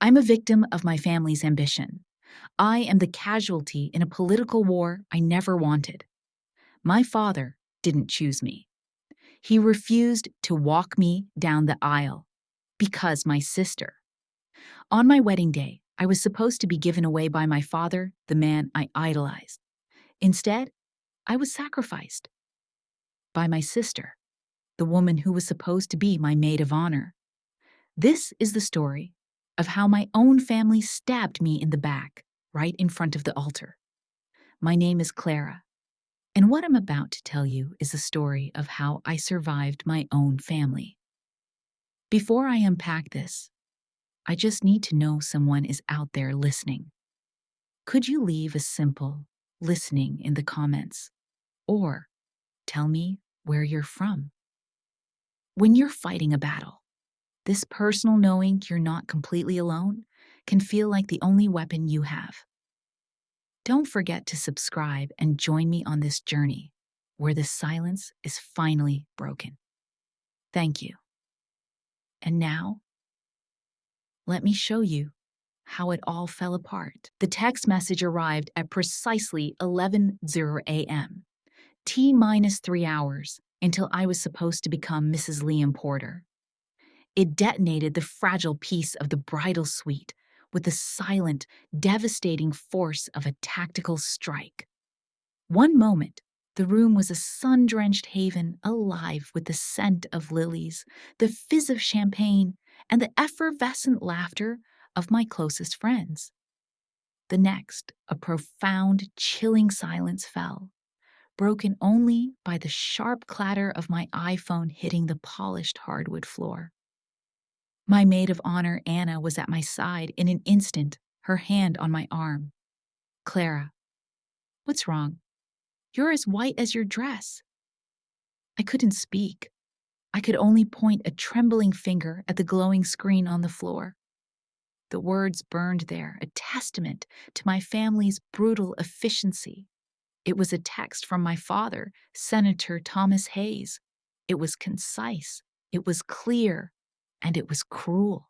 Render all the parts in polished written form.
I'm a victim of my family's ambition. I am the casualty in a political war I never wanted. My father didn't choose me. He refused to walk me down the aisle because my sister. On my wedding day, I was supposed to be given away by my father, the man I idolized. Instead, I was sacrificed by my sister, the woman who was supposed to be my maid of honor. This is the story of how my own family stabbed me in the back, right in front of the altar. My name is Clara, and what I'm about to tell you is the story of how I survived my own family. Before I unpack this, I just need to know someone is out there listening. Could you leave a simple listening in the comments? Or tell me where you're from. When you're fighting a battle, this personal knowing you're not completely alone can feel like the only weapon you have. Don't forget to subscribe and join me on this journey where the silence is finally broken. Thank you. And now, let me show you how it all fell apart. The text message arrived at precisely 11:00 a.m., T-minus 3 hours until I was supposed to become Mrs. Liam Porter. It detonated the fragile peace of the bridal suite with the silent, devastating force of a tactical strike. One moment, the room was a sun-drenched haven alive with the scent of lilies, the fizz of champagne, and the effervescent laughter of my closest friends. The next, a profound, chilling silence fell, broken only by the sharp clatter of my iPhone hitting the polished hardwood floor. My maid of honor, Anna, was at my side in an instant, her hand on my arm. "Clara, what's wrong? You're as white as your dress." I couldn't speak. I could only point a trembling finger at the glowing screen on the floor. The words burned there, a testament to my family's brutal efficiency. It was a text from my father, Senator Thomas Hayes. It was concise, it was clear, and it was cruel.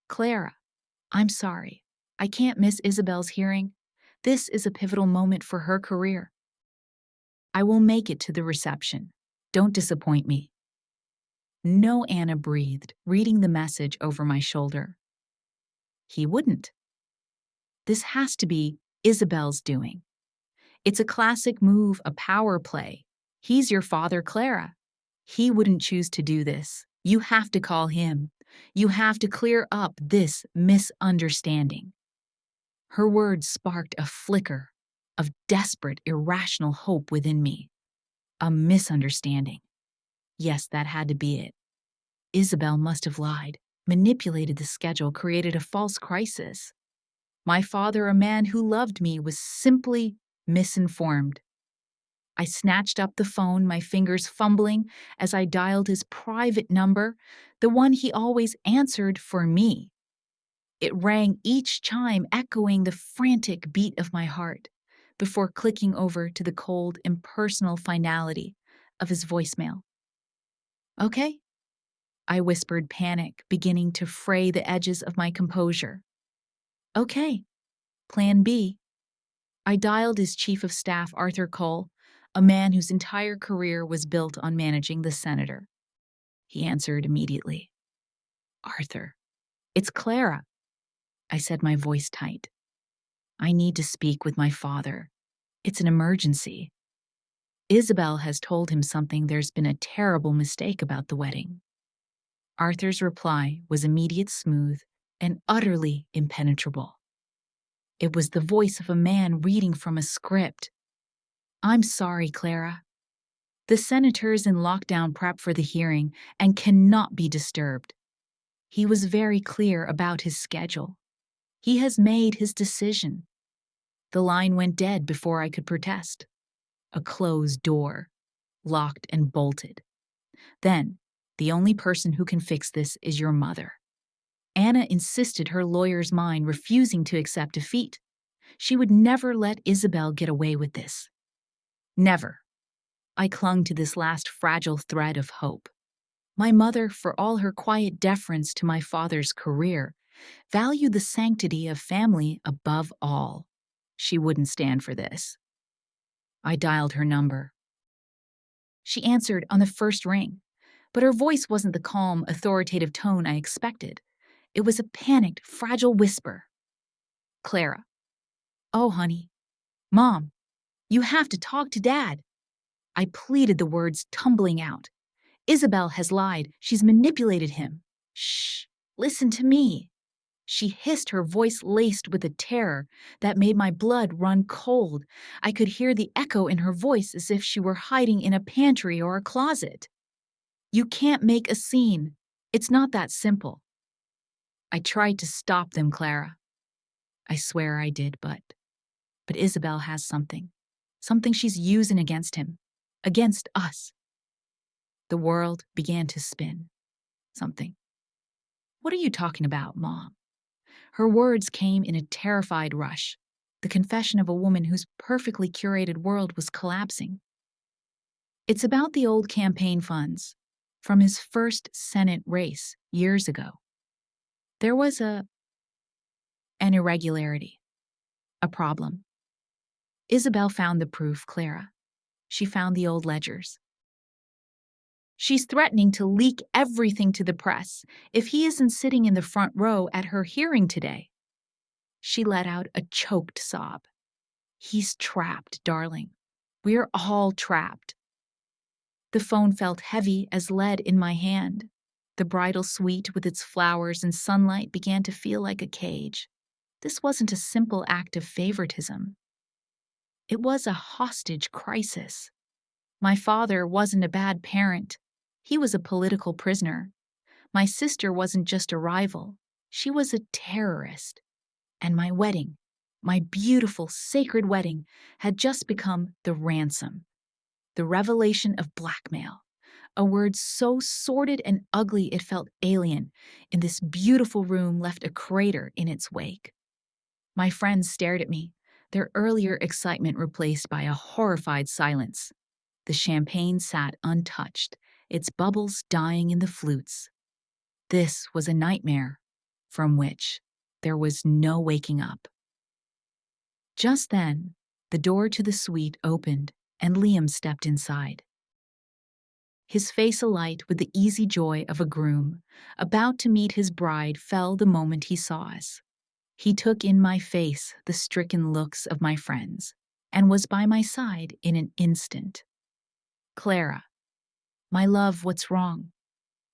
"Clara, I'm sorry. I can't miss Isabel's hearing. This is a pivotal moment for her career. I will make it to the reception. Don't disappoint me." "No," Anna breathed, reading the message over my shoulder. "He wouldn't. This has to be Isabel's doing. It's a classic move, a power play. He's your father, Clara. He wouldn't choose to do this. You have to call him. You have to clear up this misunderstanding." Her words sparked a flicker of desperate, irrational hope within me. A misunderstanding. Yes, that had to be it. Isabel must have lied, manipulated the schedule, created a false crisis. My father, a man who loved me, was simply misinformed. I snatched up the phone, my fingers fumbling as I dialed his private number, the one he always answered for me. It rang each chime, echoing the frantic beat of my heart, before clicking over to the cold, impersonal finality of his voicemail. "Okay," I whispered, panic beginning to fray the edges of my composure. "Okay, Plan B." I dialed his chief of staff, Arthur Cole, a man whose entire career was built on managing the senator. He answered immediately. "Arthur, it's Clara," I said, my voice tight. "I need to speak with my father. It's an emergency. Isabel has told him something. There's been a terrible mistake about the wedding." Arthur's reply was immediate, smooth, and utterly impenetrable. It was the voice of a man reading from a script. "I'm sorry, Clara. The senator is in lockdown prep for the hearing and cannot be disturbed. He was very clear about his schedule. He has made his decision." The line went dead before I could protest. A closed door, locked and bolted. Then, "The only person who can fix this is your mother." Anna insisted, her lawyer's mind refusing to accept defeat. She would never let Isabel get away with this. Never. I clung to this last fragile thread of hope. My mother, for all her quiet deference to my father's career, valued the sanctity of family above all. She wouldn't stand for this. I dialed her number. She answered on the first ring, but her voice wasn't the calm, authoritative tone I expected. It was a panicked, fragile whisper. Clara. Oh, honey. Mom, you have to talk to Dad. I pleaded, the words tumbling out. Isabel has lied. She's manipulated him. Shh, listen to me. She hissed, her voice laced with a terror that made my blood run cold. I could hear the echo in her voice as if she were hiding in a pantry or a closet. You can't make a scene. It's not that simple. I tried to stop them, Clara. I swear I did, but Isabel has something. Something she's using against him. Against us. The world began to spin. Something. What are you talking about, Mom? Her words came in a terrified rush, the confession of a woman whose perfectly curated world was collapsing. It's about the old campaign funds from his first Senate race years ago. There was an irregularity, a problem. Isabel found the proof, Clara. She found the old ledgers. She's threatening to leak everything to the press if he isn't sitting in the front row at her hearing today. She let out a choked sob. He's trapped, darling. We're all trapped. The phone felt heavy as lead in my hand. The bridal suite with its flowers and sunlight began to feel like a cage. This wasn't a simple act of favoritism. It was a hostage crisis. My father wasn't a bad parent. He was a political prisoner. My sister wasn't just a rival. She was a terrorist. And my wedding, my beautiful, sacred wedding, had just become the ransom. The revelation of blackmail. A word so sordid and ugly it felt alien. In this beautiful room left a crater in its wake. My friends stared at me, their earlier excitement replaced by a horrified silence. The champagne sat untouched, its bubbles dying in the flutes. This was a nightmare from which there was no waking up. Just then, the door to the suite opened and Liam stepped inside. His face alight with the easy joy of a groom about to meet his bride fell the moment he saw us. He took in my face the stricken looks of my friends and was by my side in an instant. Clara, my love, what's wrong?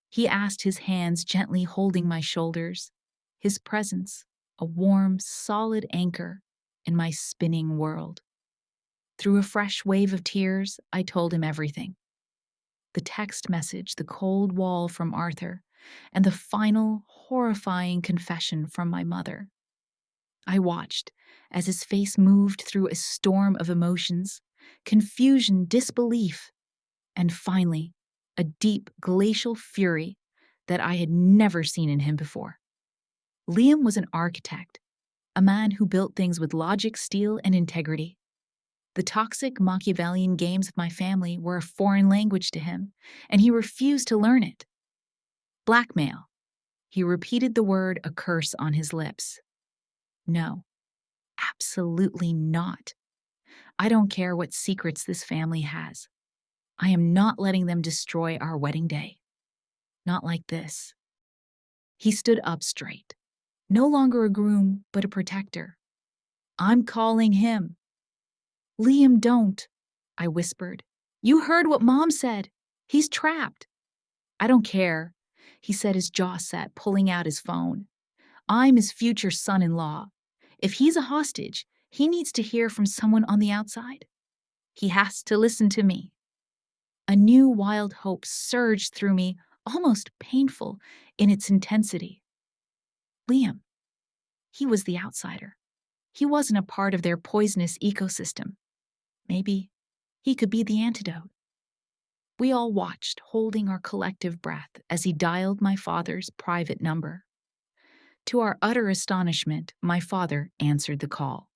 He asked, his hands gently holding my shoulders, his presence a warm, solid anchor in my spinning world. Through a fresh wave of tears, I told him everything. The text message, the cold wall from Arthur, and the final, horrifying confession from my mother. I watched as his face moved through a storm of emotions, confusion, disbelief, and finally, a deep glacial fury that I had never seen in him before. Liam was an architect, a man who built things with logic, steel, and integrity. The toxic Machiavellian games of my family were a foreign language to him, and he refused to learn it. Blackmail. He repeated the word, a curse on his lips. No, absolutely not. I don't care what secrets this family has. I am not letting them destroy our wedding day. Not like this. He stood up straight. No longer a groom, but a protector. I'm calling him. Liam, don't, I whispered. You heard what Mom said. He's trapped. I don't care, he said, his jaw set, pulling out his phone. I'm his future son-in-law. If he's a hostage, he needs to hear from someone on the outside. He has to listen to me. A new wild hope surged through me, almost painful in its intensity. Liam. He was the outsider. He wasn't a part of their poisonous ecosystem. Maybe he could be the antidote. We all watched, holding our collective breath, as he dialed my father's private number. To our utter astonishment, my father answered the call.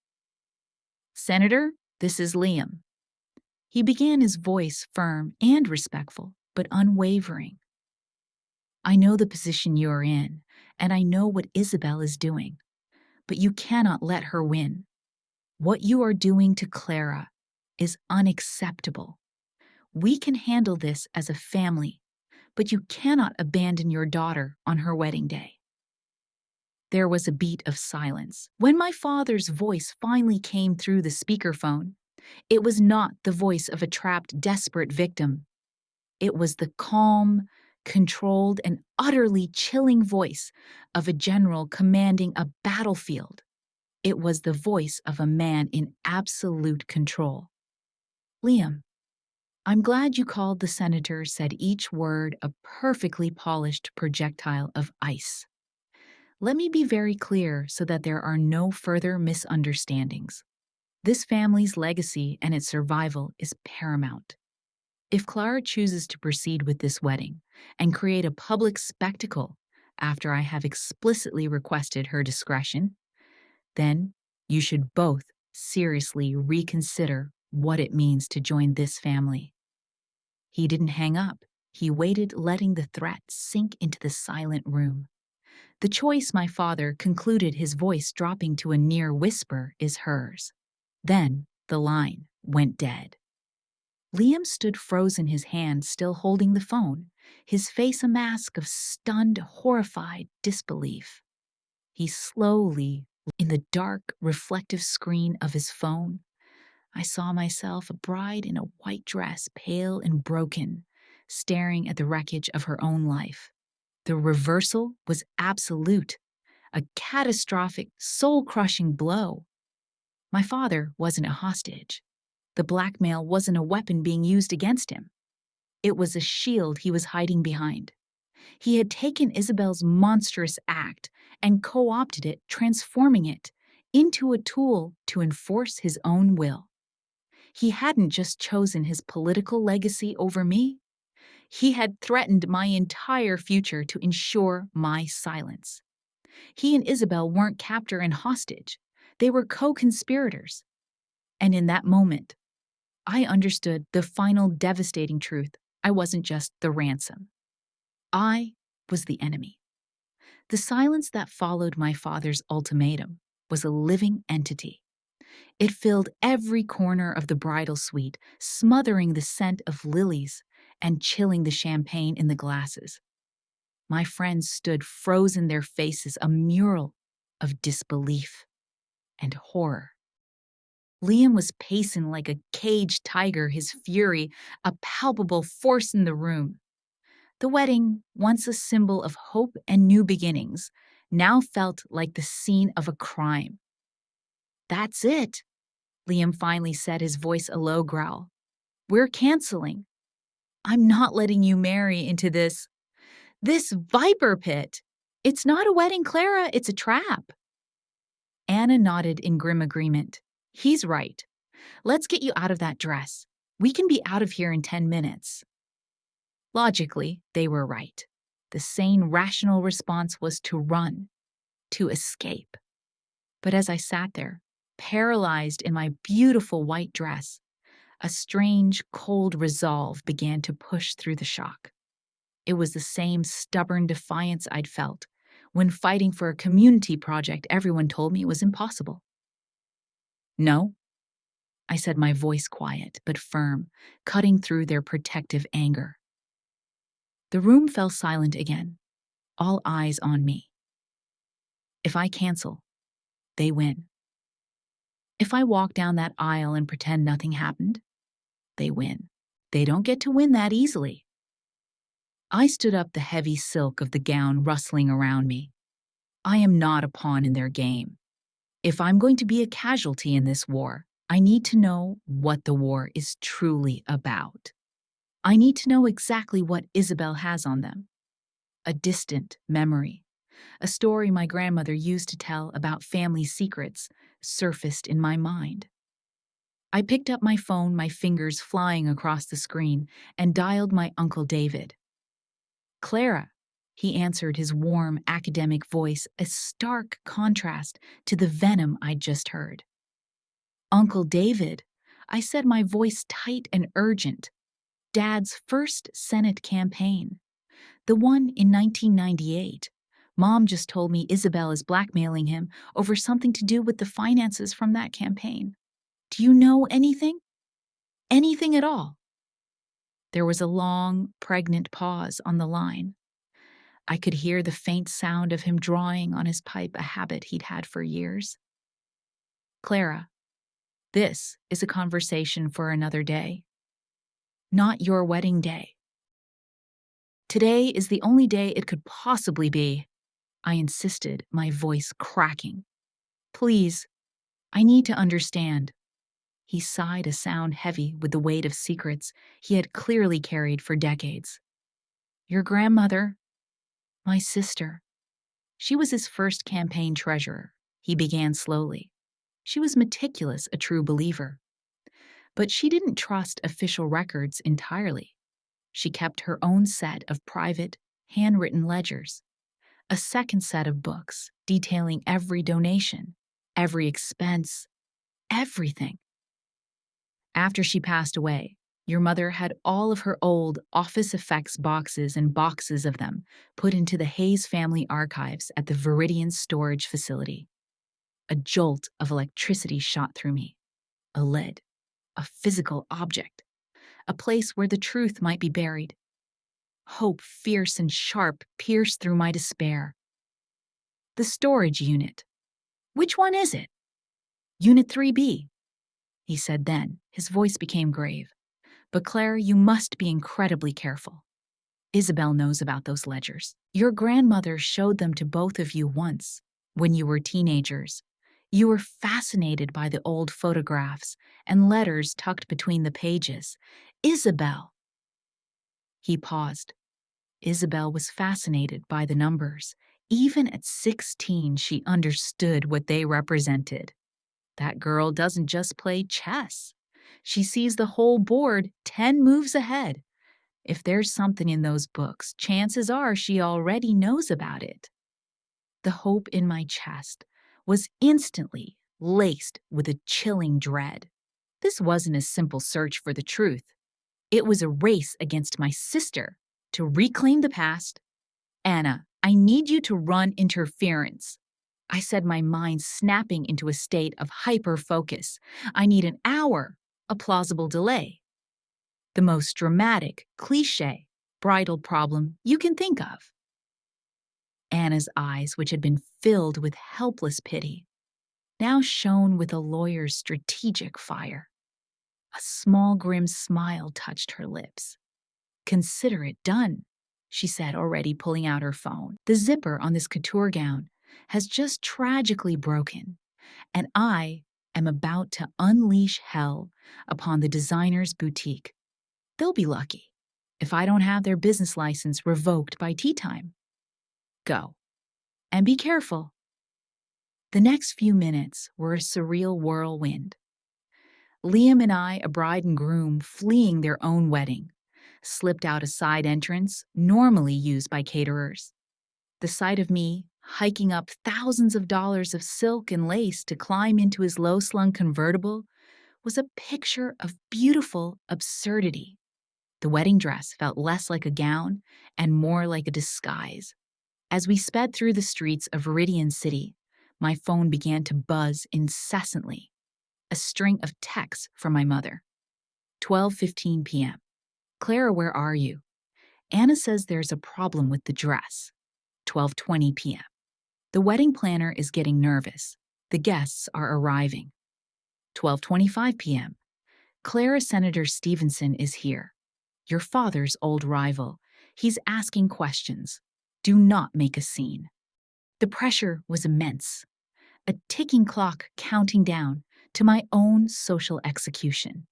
Senator, this is Liam. He began, his voice firm and respectful, but unwavering. I know the position you're in, and I know what Isabel is doing. But you cannot let her win. What you are doing to Clara is unacceptable. We can handle this as a family, but you cannot abandon your daughter on her wedding day." There was a beat of silence. When my father's voice finally came through the speakerphone, it was not the voice of a trapped, desperate victim. It was the calm, controlled, and utterly chilling voice of a general commanding a battlefield. It was the voice of a man in absolute control. "Liam, I'm glad you called," the senator said, each word a perfectly polished projectile of ice. "Let me be very clear so that there are no further misunderstandings. This family's legacy and its survival is paramount. If Clara chooses to proceed with this wedding and create a public spectacle after I have explicitly requested her discretion, then you should both seriously reconsider what it means to join this family." He didn't hang up. He waited, letting the threat sink into the silent room. "The choice," my father concluded, his voice dropping to a near whisper, "is hers." Then the line went dead. Liam stood frozen, his hand still holding the phone, his face a mask of stunned, horrified disbelief. He slowly, in the dark, reflective screen of his phone, I saw myself, a bride in a white dress, pale and broken, staring at the wreckage of her own life. The reversal was absolute, a catastrophic, soul-crushing blow. My father wasn't a hostage. The blackmail wasn't a weapon being used against him. It was a shield he was hiding behind. He had taken Isabel's monstrous act and co-opted it, transforming it into a tool to enforce his own will. He hadn't just chosen his political legacy over me. He had threatened my entire future to ensure my silence. He and Isabel weren't captor and hostage. They were co-conspirators. And in that moment, I understood the final devastating truth. I wasn't just the ransom. I was the enemy. The silence that followed my father's ultimatum was a living entity. It filled every corner of the bridal suite, smothering the scent of lilies and chilling the champagne in the glasses. My friends stood frozen, their faces a mural of disbelief and horror. Liam was pacing like a caged tiger, his fury a palpable force in the room. The wedding, once a symbol of hope and new beginnings, now felt like the scene of a crime. "That's it," Liam finally said, his voice a low growl. "We're canceling. I'm not letting you marry into this viper pit. It's not a wedding, Clara, it's a trap." Anna nodded in grim agreement. "He's right. Let's get you out of that dress. We can be out of here in 10 minutes. Logically, they were right. The sane, rational response was to run, to escape. But as I sat there, paralyzed in my beautiful white dress, a strange, cold resolve began to push through the shock. It was the same stubborn defiance I'd felt when fighting for a community project everyone told me was impossible. "No," I said, my voice quiet but firm, cutting through their protective anger. The room fell silent again, all eyes on me. If I cancel, they win. If I walk down that aisle and pretend nothing happened, they win. They don't get to win that easily. I stood up, the heavy silk of the gown rustling around me. I am not a pawn in their game. If I'm going to be a casualty in this war, I need to know what the war is truly about. I need to know exactly what Isabel has on them. A distant memory, a story my grandmother used to tell about family secrets, surfaced in my mind. I picked up my phone, my fingers flying across the screen, and dialed my Uncle David. "Clara," he answered, his warm, academic voice a stark contrast to the venom I'd just heard. "Uncle David," I said, my voice tight and urgent. "Dad's first Senate campaign, the one in 1998, Mom just told me Isabel is blackmailing him over something to do with the finances from that campaign. Do you know anything? Anything at all?" There was a long, pregnant pause on the line. I could hear the faint sound of him drawing on his pipe, a habit he'd had for years. "Clara, this is a conversation for another day. Not your wedding day. Today is the only day it could possibly be," I insisted, my voice cracking. "Please, I need to understand." He sighed, a sound heavy with the weight of secrets he had clearly carried for decades. "Your grandmother, my sister. She was his first campaign treasurer," he began slowly. "She was meticulous, a true believer. But she didn't trust official records entirely. She kept her own set of private, handwritten ledgers, a second set of books detailing every donation, every expense, everything. After she passed away, your mother had all of her old office effects boxes and boxes of them put into the Hayes family archives at the Viridian storage facility. A jolt of electricity shot through me. A lid, a physical object, a place where the truth might be buried. Hope, fierce and sharp, pierced through my despair. "The storage unit. Which one is it?" "Unit 3B, he said then. His voice became grave. "But Claire, you must be incredibly careful. Isabel knows about those ledgers. Your grandmother showed them to both of you once, when you were teenagers. You were fascinated by the old photographs and letters tucked between the pages. Isabel." He paused. Isabel was fascinated by the numbers. Even at 16, she understood what they represented. That girl doesn't just play chess. She sees the whole board 10 moves ahead. If there's something in those books, chances are she already knows about it. The hope in my chest was instantly laced with a chilling dread. This wasn't a simple search for the truth. It was a race against my sister to reclaim the past. "Anna, I need you to run interference," I said, my mind snapping into a state of hyper-focus. "I need an hour, a plausible delay. The most dramatic, cliché, bridal problem you can think of." Anna's eyes, which had been filled with helpless pity, now shone with a lawyer's strategic fire. A small, grim smile touched her lips. "Consider it done," she said, already pulling out her phone. "The zipper on this couture gown has just tragically broken, and I am about to unleash hell upon the designer's boutique. They'll be lucky if I don't have their business license revoked by tea time. Go. And be careful." The next few minutes were a surreal whirlwind. Liam and I, a bride and groom fleeing their own wedding, slipped out a side entrance normally used by caterers. The sight of me hiking up thousands of dollars of silk and lace to climb into his low-slung convertible was a picture of beautiful absurdity. The wedding dress felt less like a gown and more like a disguise. As we sped through the streets of Viridian City, my phone began to buzz incessantly. A string of texts from my mother. 12:15 p.m. "Clara, where are you? Anna says there's a problem with the dress." 12:20 p.m. "The wedding planner is getting nervous. The guests are arriving." 12:25 p.m. "Clara, Senator Stevenson is here. Your father's old rival. He's asking questions. Do not make a scene." The pressure was immense. A ticking clock counting down to my own social execution.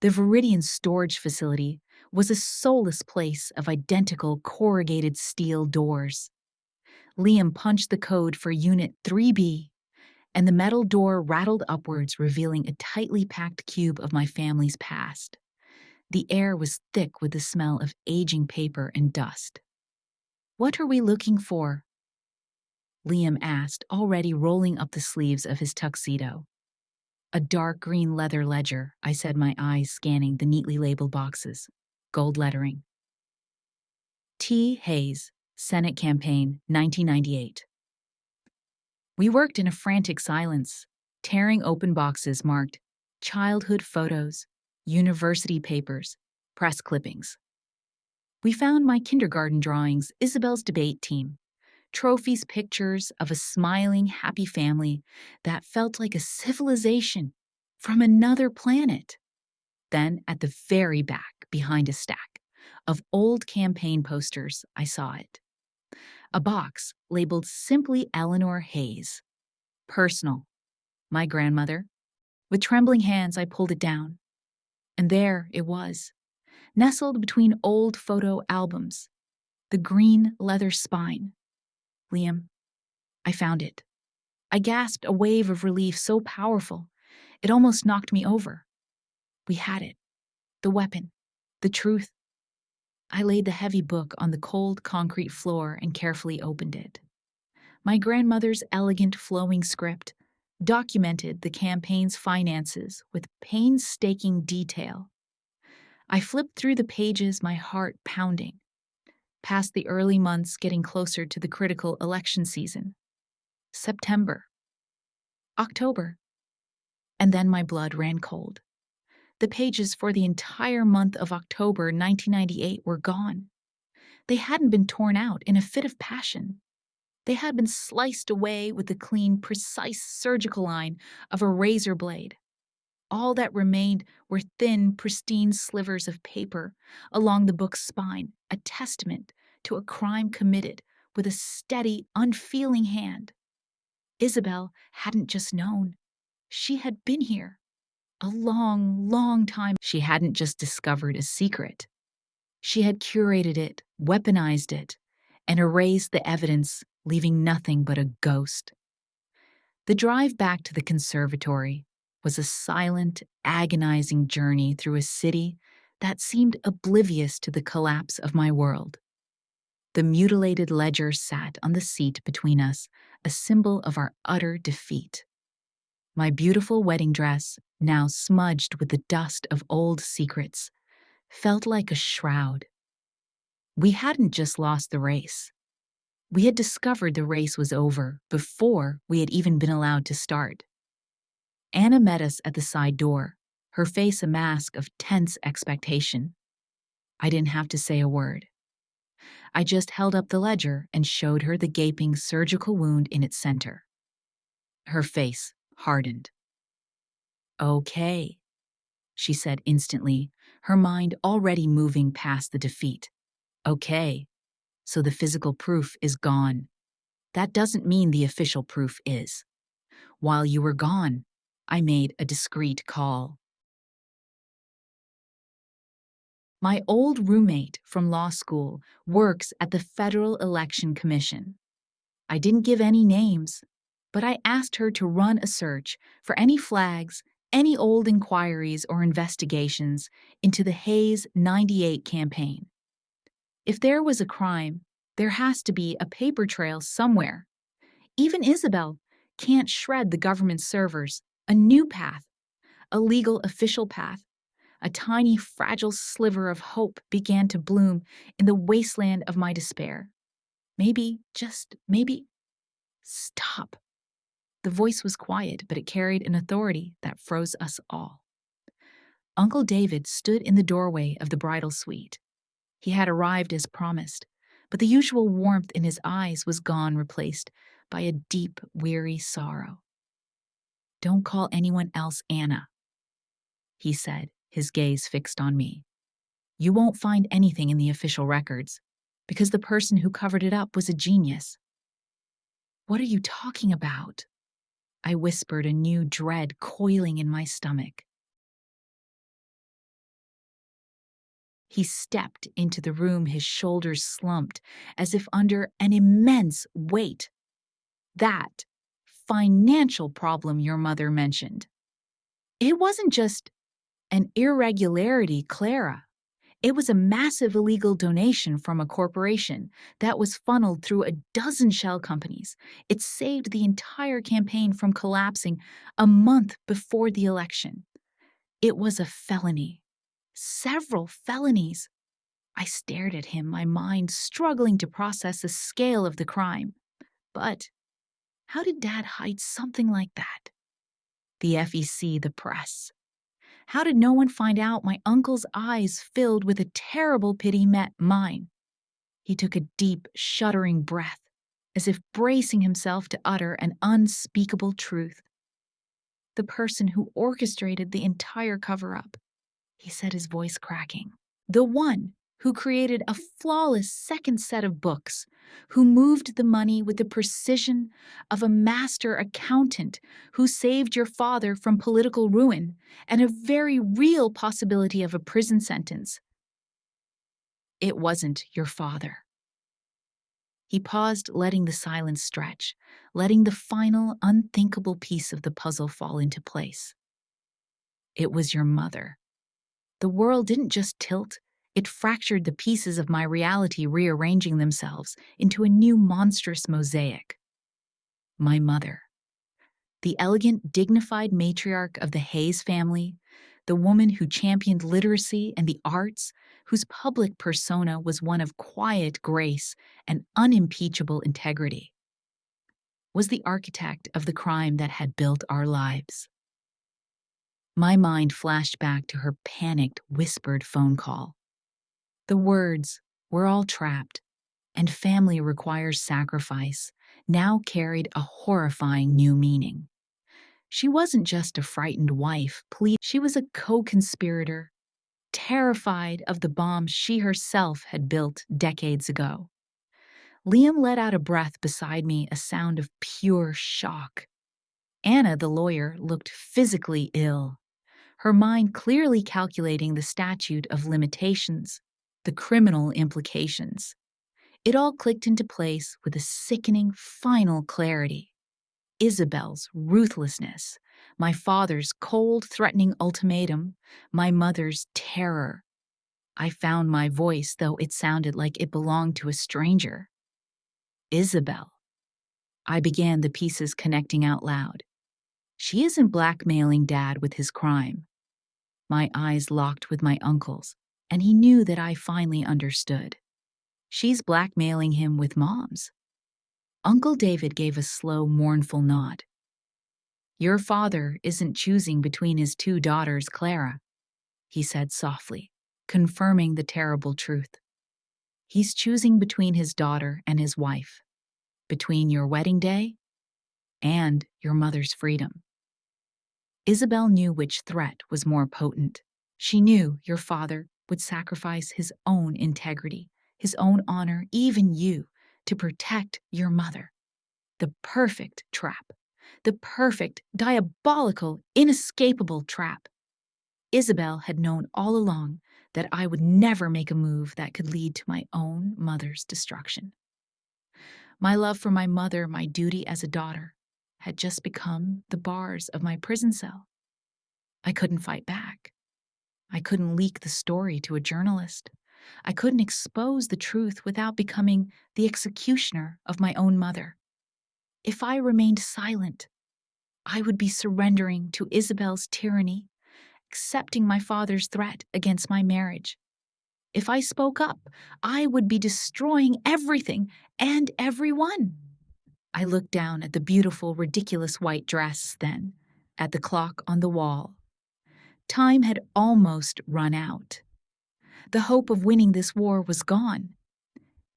The Viridian storage facility was a soulless place of identical corrugated steel doors. Liam punched the code for Unit 3B, and the metal door rattled upwards, revealing a tightly packed cube of my family's past. The air was thick with the smell of aging paper and dust. "What are we looking for?" Liam asked, already rolling up the sleeves of his tuxedo. "A dark green leather ledger," I said, my eyes scanning the neatly labeled boxes. Gold lettering. "T. Hayes, Senate Campaign, 1998. We worked in a frantic silence, tearing open boxes marked childhood photos, university papers, press clippings. We found my kindergarten drawings, Isabel's debate team, trophies, pictures of a smiling, happy family that felt like a civilization from another planet. Then, at the very back, behind a stack of old campaign posters, I saw it. A box labeled simply Eleanor Hayes. Personal. My grandmother. With trembling hands, I pulled it down. And there it was, nestled between old photo albums. The green leather spine. Liam, I found it. I gasped a wave of relief so powerful, it almost knocked me over. We had it. The weapon. The truth. I laid the heavy book on the cold concrete floor and carefully opened it. My grandmother's elegant flowing script documented the campaign's finances with painstaking detail. I flipped through the pages, my heart pounding, past the early months getting closer to the critical election season. September. October. And then my blood ran cold. The pages for the entire month of October 1998 were gone. They hadn't been torn out in a fit of passion. They had been sliced away with the clean, precise surgical line of a razor blade. All that remained were thin, pristine slivers of paper along the book's spine, a testament to a crime committed with a steady, unfeeling hand. Isabel hadn't just known. She had been here. A long, long time. She hadn't just discovered a secret. She had curated it, weaponized it, and erased the evidence, leaving nothing but a ghost. The drive back to the conservatory was a silent, agonizing journey through a city that seemed oblivious to the collapse of my world. The mutilated ledger sat on the seat between us, a symbol of our utter defeat. My beautiful wedding dress, now smudged with the dust of old secrets, felt like a shroud. We hadn't just lost the race. We had discovered the race was over before we had even been allowed to start. Anna met us at the side door, her face a mask of tense expectation. I didn't have to say a word. I just held up the ledger and showed her the gaping surgical wound in its center. Her face hardened. Okay, she said instantly, her mind already moving past the defeat. Okay, so the physical proof is gone. That doesn't mean the official proof is. While you were gone, I made a discreet call. My old roommate from law school works at the Federal Election Commission. I didn't give any names, but I asked her to run a search for any flags, any old inquiries or investigations into the Hayes 98 campaign. If there was a crime, there has to be a paper trail somewhere. Even Isabel can't shred the government servers. A new path, a legal official path, a tiny fragile sliver of hope began to bloom in the wasteland of my despair. Maybe, just maybe, stop. The voice was quiet, but it carried an authority that froze us all. Uncle David stood in the doorway of the bridal suite. He had arrived as promised, but the usual warmth in his eyes was gone, replaced by a deep, weary sorrow. Don't call anyone else Anna, he said, his gaze fixed on me. You won't find anything in the official records, because the person who covered it up was a genius. What are you talking about? I whispered, a new dread coiling in my stomach. He stepped into the room, his shoulders slumped, as if under an immense weight. That financial problem your mother mentioned. It wasn't just an irregularity, Clara. It was a massive illegal donation from a corporation that was funneled through a dozen shell companies. It saved the entire campaign from collapsing a month before the election. It was a felony. Several felonies. I stared at him, my mind struggling to process the scale of the crime. But how did Dad hide something like that? The FEC, the press. How did no one find out my uncle's eyes filled with a terrible pity met mine? He took a deep, shuddering breath, as if bracing himself to utter an unspeakable truth. The person who orchestrated the entire cover-up, he said, his voice cracking. The one who created a flawless second set of books, who moved the money with the precision of a master accountant, who saved your father from political ruin and a very real possibility of a prison sentence. It wasn't your father. He paused, letting the silence stretch, letting the final, unthinkable piece of the puzzle fall into place. It was your mother. The world didn't just tilt, it fractured the pieces of my reality, rearranging themselves into a new monstrous mosaic. My mother. The elegant, dignified matriarch of the Hayes family, the woman who championed literacy and the arts, whose public persona was one of quiet grace and unimpeachable integrity, was the architect of the crime that had built our lives. My mind flashed back to her panicked, whispered phone call. The words, "We're all trapped, and family requires sacrifice," now carried a horrifying new meaning. She wasn't just a frightened wife, she was a co-conspirator, terrified of the bomb she herself had built decades ago. Liam let out a breath beside me, a sound of pure shock. Anna, the lawyer, looked physically ill, her mind clearly calculating the statute of limitations, the criminal implications. It all clicked into place with a sickening final clarity. Isabel's ruthlessness, my father's cold, threatening ultimatum, my mother's terror. I found my voice, though it sounded like it belonged to a stranger. Isabel. I began, the pieces connecting out loud. She isn't blackmailing Dad with his crime. My eyes locked with my uncle's, and he knew that I finally understood. She's blackmailing him with Mom's. Uncle David gave a slow, mournful nod. Your father isn't choosing between his two daughters, Clara, he said softly, confirming the terrible truth. He's choosing between his daughter and his wife, between your wedding day and your mother's freedom. Isabel knew which threat was more potent. She knew your father would sacrifice his own integrity, his own honor, even you, to protect your mother. The perfect trap. The perfect, diabolical, inescapable trap. Isabel had known all along that I would never make a move that could lead to my own mother's destruction. My love for my mother, my duty as a daughter, had just become the bars of my prison cell. I couldn't fight back. I couldn't leak the story to a journalist. I couldn't expose the truth without becoming the executioner of my own mother. If I remained silent, I would be surrendering to Isabel's tyranny, accepting my father's threat against my marriage. If I spoke up, I would be destroying everything and everyone. I looked down at the beautiful, ridiculous white dress then, at the clock on the wall. Time had almost run out. The hope of winning this war was gone.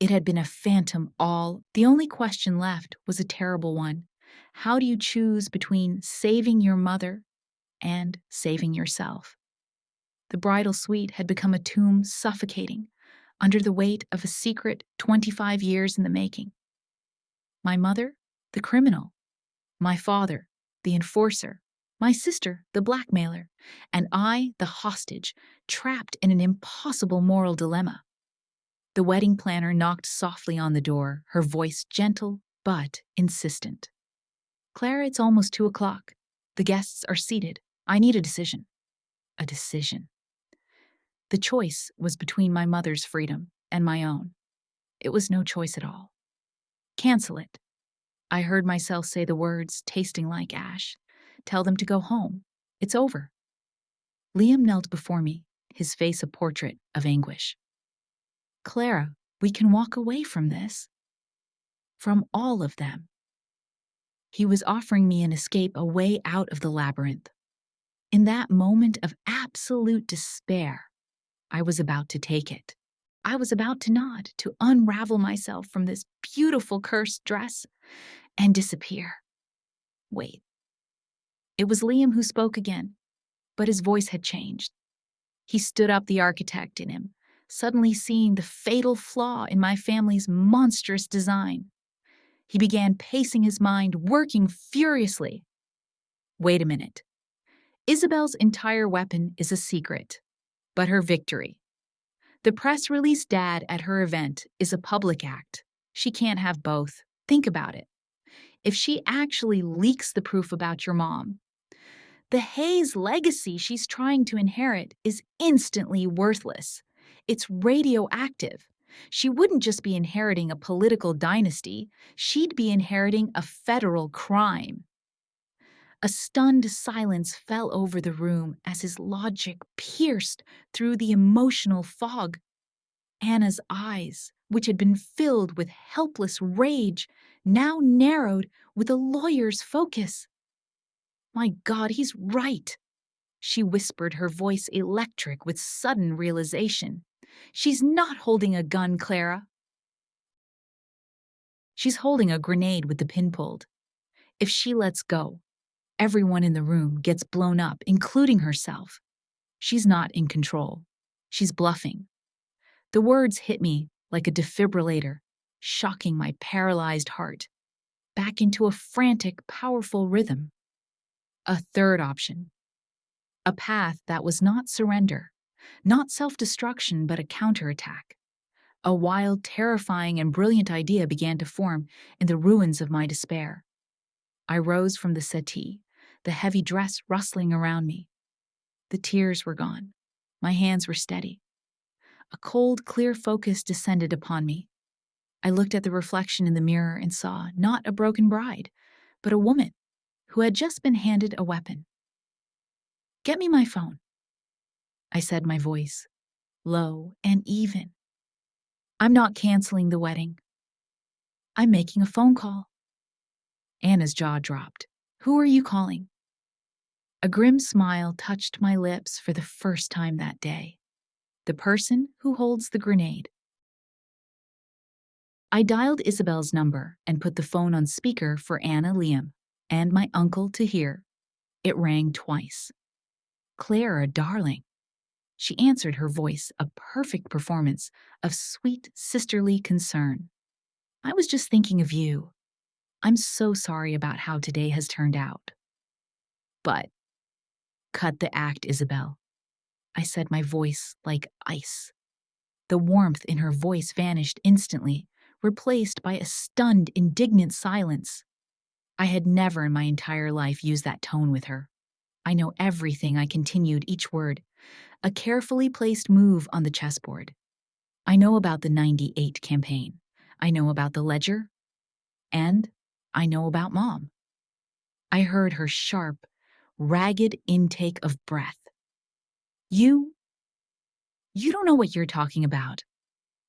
It had been a phantom all. The only question left was a terrible one. How do you choose between saving your mother and saving yourself? The bridal suite had become a tomb, suffocating under the weight of a secret 25 years in the making. My mother, the criminal. My father, the enforcer. My sister, the blackmailer. And I, the hostage, trapped in an impossible moral dilemma. The wedding planner knocked softly on the door, her voice gentle but insistent. Clara, it's almost 2:00. The guests are seated. I need a decision. A decision. The choice was between my mother's freedom and my own. It was no choice at all. Cancel it. I heard myself say the words, tasting like ash. Tell them to go home. It's over. Liam knelt before me, his face a portrait of anguish. Clara, we can walk away from this. From all of them. He was offering me an escape, a way out of the labyrinth. In that moment of absolute despair, I was about to take it. I was about to nod, to unravel myself from this beautiful cursed dress and disappear. Wait. It was Liam who spoke again, but his voice had changed. He stood up, the architect in him, suddenly seeing the fatal flaw in my family's monstrous design. He began pacing his mind, working furiously. Wait a minute. Isabel's entire weapon is a secret, but her victory. The press release Dad at her event is a public act. She can't have both. Think about it. If she actually leaks the proof about your mom, the Hayes legacy she's trying to inherit is instantly worthless. It's radioactive. She wouldn't just be inheriting a political dynasty, she'd be inheriting a federal crime. A stunned silence fell over the room as his logic pierced through the emotional fog. Anna's eyes, which had been filled with helpless rage, now narrowed with a lawyer's focus. My God, he's right, she whispered, her voice electric with sudden realization. She's not holding a gun, Clara. She's holding a grenade with the pin pulled. If she lets go, everyone in the room gets blown up, including herself. She's not in control. She's bluffing. The words hit me like a defibrillator, shocking my paralyzed heart back into a frantic, powerful rhythm. A third option. A path that was not surrender, not self-destruction, but a counterattack. A wild, terrifying, and brilliant idea began to form in the ruins of my despair. I rose from the settee, the heavy dress rustling around me. The tears were gone. My hands were steady. A cold, clear focus descended upon me. I looked at the reflection in the mirror and saw not a broken bride, but a woman who had just been handed a weapon. "Get me my phone," I said, my voice low and even. "I'm not canceling the wedding. I'm making a phone call." Anna's jaw dropped. "Who are you calling?" A grim smile touched my lips for the first time that day. "The person who holds the grenade." I dialed Isabel's number and put the phone on speaker for Anna, Liam, and my uncle to hear. It rang twice. "Clara, darling." She answered, her voice a perfect performance of sweet sisterly concern. "I was just thinking of you. I'm so sorry about how today has turned out." "But cut the act, Isabel," I said, my voice like ice. The warmth in her voice vanished instantly, replaced by a stunned, indignant silence. I had never in my entire life used that tone with her. "I know everything," I continued, each word a carefully placed move on the chessboard. "I know about the '98 campaign. I know about the ledger. And I know about Mom." I heard her sharp, ragged intake of breath. You don't know what you're talking about,"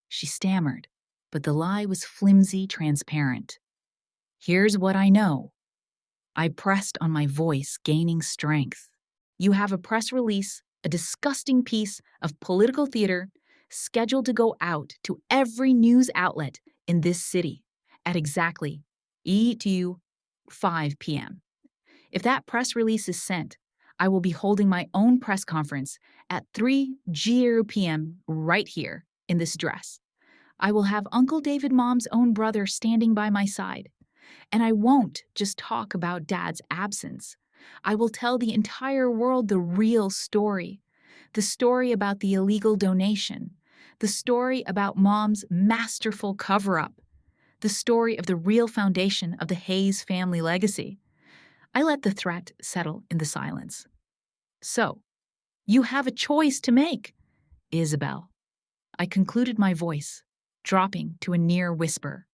she stammered, but the lie was flimsy, transparent. "Here's what I know." I pressed on my voice, gaining strength. "You have a press release, a disgusting piece of political theater, scheduled to go out to every news outlet in this city at exactly ETU 5 p.m. If that press release is sent, I will be holding my own press conference at 3 p.m. right here in this dress. I will have Uncle David, Mom's own brother, standing by my side. And I won't just talk about Dad's absence. I will tell the entire world the real story. The story about the illegal donation. The story about Mom's masterful cover-up. The story of the real foundation of the Hayes family legacy." I let the threat settle in the silence. "So, you have a choice to make, Isabel." I concluded, my voice dropping to a near whisper.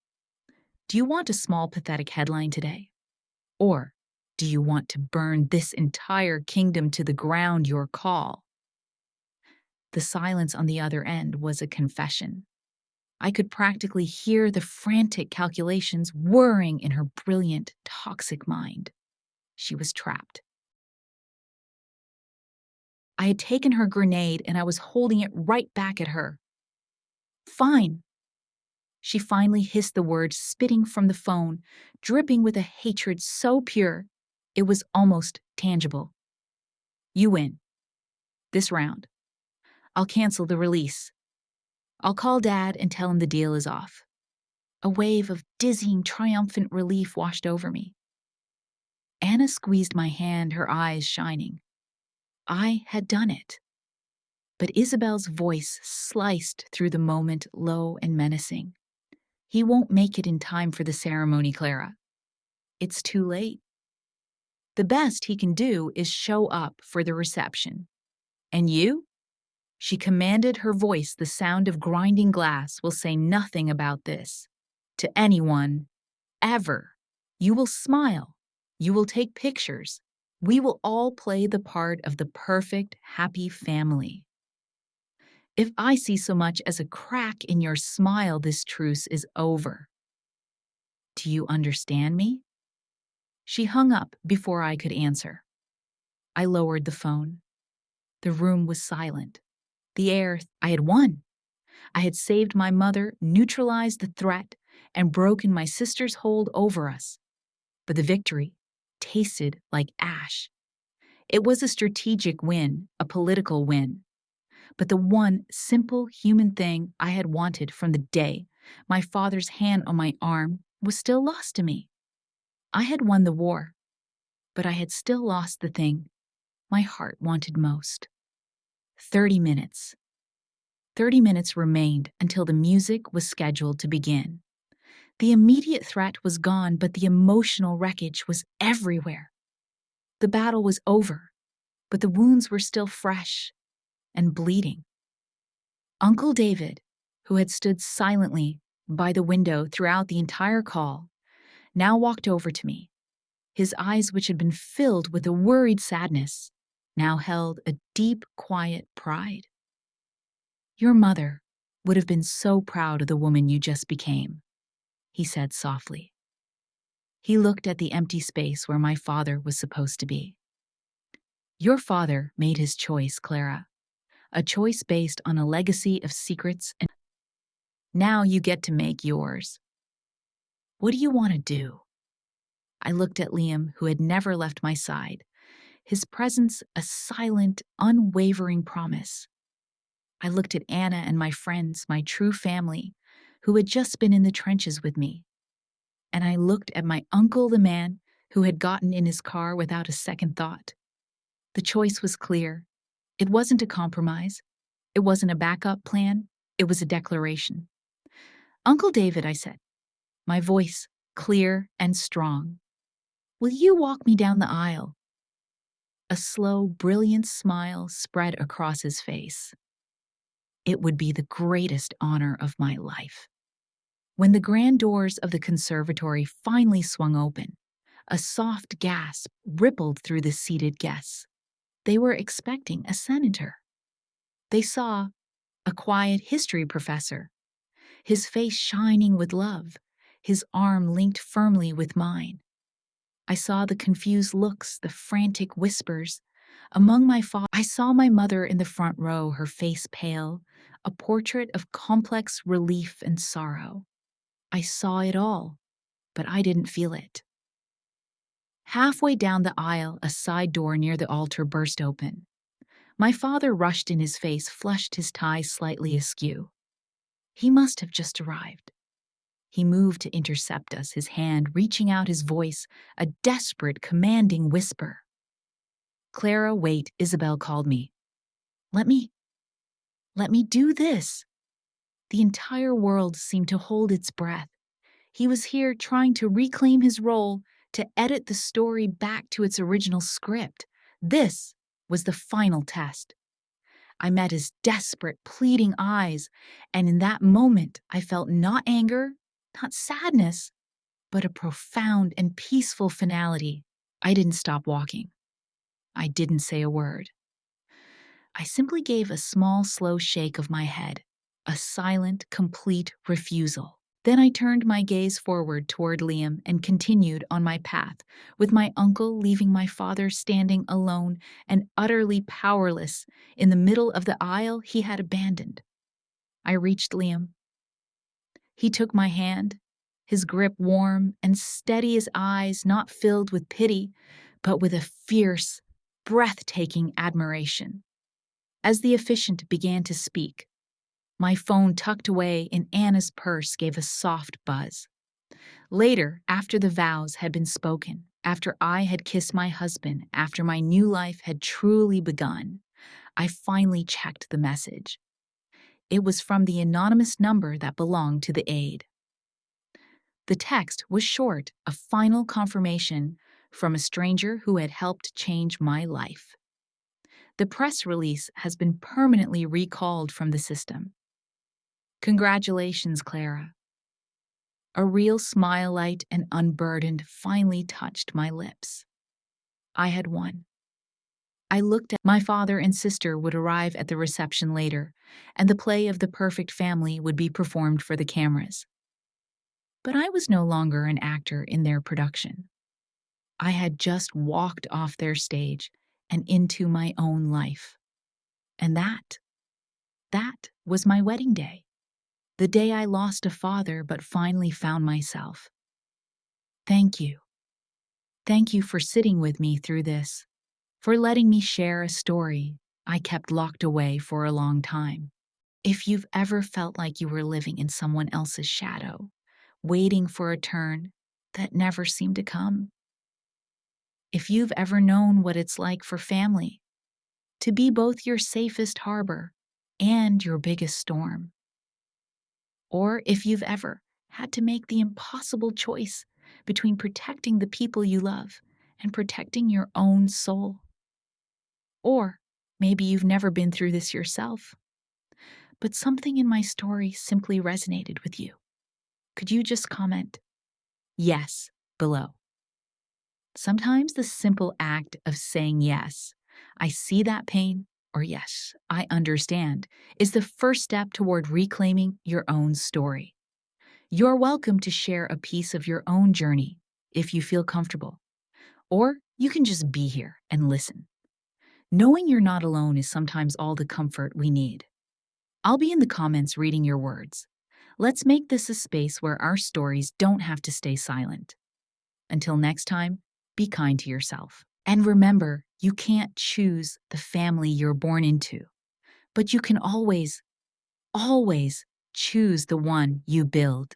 "Do you want a small, pathetic headline today? Or do you want to burn this entire kingdom to the ground, your call?" The silence on the other end was a confession. I could practically hear the frantic calculations whirring in her brilliant, toxic mind. She was trapped. I had taken her grenade and I was holding it right back at her. Fine. She finally hissed the word, spitting from the phone, dripping with a hatred so pure it was almost tangible. You win. This round. I'll cancel the release. I'll call Dad and tell him the deal is off. A wave of dizzying, triumphant relief washed over me. Anna squeezed my hand, her eyes shining. I had done it. But Isabel's voice sliced through the moment, low and menacing. He won't make it in time for the ceremony, Clara. It's too late. The best he can do is show up for the reception. And you? She commanded, her voice the sound of grinding glass. Will say nothing about this to anyone, ever. You will smile. You will take pictures. We will all play the part of the perfect, happy family. If I see so much as a crack in your smile, this truce is over. Do you understand me? She hung up before I could answer. I lowered the phone. The room was silent. The air, I had won. I had saved my mother, neutralized the threat, and broken my sister's hold over us. But the victory tasted like ash. It was a strategic win, a political win. But the one simple human thing I had wanted from the day my father's hand on my arm was still lost to me. I had won the war, but I had still lost the thing my heart wanted most. 30 minutes. 30 minutes remained until the music was scheduled to begin. The immediate threat was gone, but the emotional wreckage was everywhere. The battle was over, but the wounds were still fresh and bleeding. Uncle David, who had stood silently by the window throughout the entire call, now walked over to me. His eyes, which had been filled with a worried sadness, now held a deep, quiet pride. Your mother would have been so proud of the woman you just became, he said softly. He looked at the empty space where my father was supposed to be. Your father made his choice, Clara, a choice based on a legacy of secrets, and now you get to make yours. What do you want to do? I looked at Liam, who had never left my side, his presence a silent, unwavering promise. I looked at Anna and my friends, my true family, who had just been in the trenches with me. And I looked at my uncle, the man who had gotten in his car without a second thought. The choice was clear. It wasn't a compromise. It wasn't a backup plan. It was a declaration. Uncle David, I said, my voice clear and strong, will you walk me down the aisle? A slow, brilliant smile spread across his face. It would be the greatest honor of my life. When the grand doors of the conservatory finally swung open, a soft gasp rippled through the seated guests. They were expecting a senator. They saw a quiet history professor, his face shining with love, his arm linked firmly with mine. I saw the confused looks, the frantic whispers. I saw my mother in the front row, her face pale, a portrait of complex relief and sorrow. I saw it all, but I didn't feel it. Halfway down the aisle, a side door near the altar burst open. My father rushed in, his face flushed, his tie slightly askew. He must have just arrived. He moved to intercept us, his hand reaching out, his voice a desperate, commanding whisper. Clara, wait, Isabel called me. Let me do this. The entire world seemed to hold its breath. He was here trying to reclaim his role, to edit the story back to its original script. This was the final test. I met his desperate, pleading eyes, and in that moment I felt not anger, not sadness, but a profound and peaceful finality. I didn't stop walking. I didn't say a word. I simply gave a small, slow shake of my head, A silent, complete refusal. Then I turned my gaze forward toward Liam and continued on my path, with my uncle leaving my father standing alone and utterly powerless in the middle of the aisle he had abandoned. I reached Liam. He took my hand, his grip warm and steady as eyes not filled with pity, but with a fierce, breathtaking admiration. As the officiant began to speak, my phone tucked away in Anna's purse gave a soft buzz. Later, after the vows had been spoken, after I had kissed my husband, after my new life had truly begun, I finally checked the message. It was from the anonymous number that belonged to the aide. The text was short, a final confirmation from a stranger who had helped change my life. The press release has been permanently recalled from the system. Congratulations, Clara. A real smile light and unburdened finally touched my lips. I had won. I looked at my father and sister would arrive at the reception later, and the play of the perfect family would be performed for the cameras. But I was no longer an actor in their production. I had just walked off their stage and into my own life. And that was my wedding day. The day I lost a father but finally found myself. Thank you. Thank you for sitting with me through this, for letting me share a story I kept locked away for a long time. If you've ever felt like you were living in someone else's shadow, waiting for a turn that never seemed to come, if you've ever known what it's like for family to be both your safest harbor and your biggest storm, or if you've ever had to make the impossible choice between protecting the people you love and protecting your own soul. Or maybe you've never been through this yourself, but something in my story simply resonated with you. Could you just comment yes below? Sometimes the simple act of saying yes, I see that pain, or yes, I understand, is the first step toward reclaiming your own story. You're welcome to share a piece of your own journey if you feel comfortable, or you can just be here and listen. Knowing you're not alone is sometimes all the comfort we need. I'll be in the comments reading your words. Let's make this a space where our stories don't have to stay silent. Until next time, be kind to yourself. And remember, you can't choose the family you're born into, but you can always choose the one you build.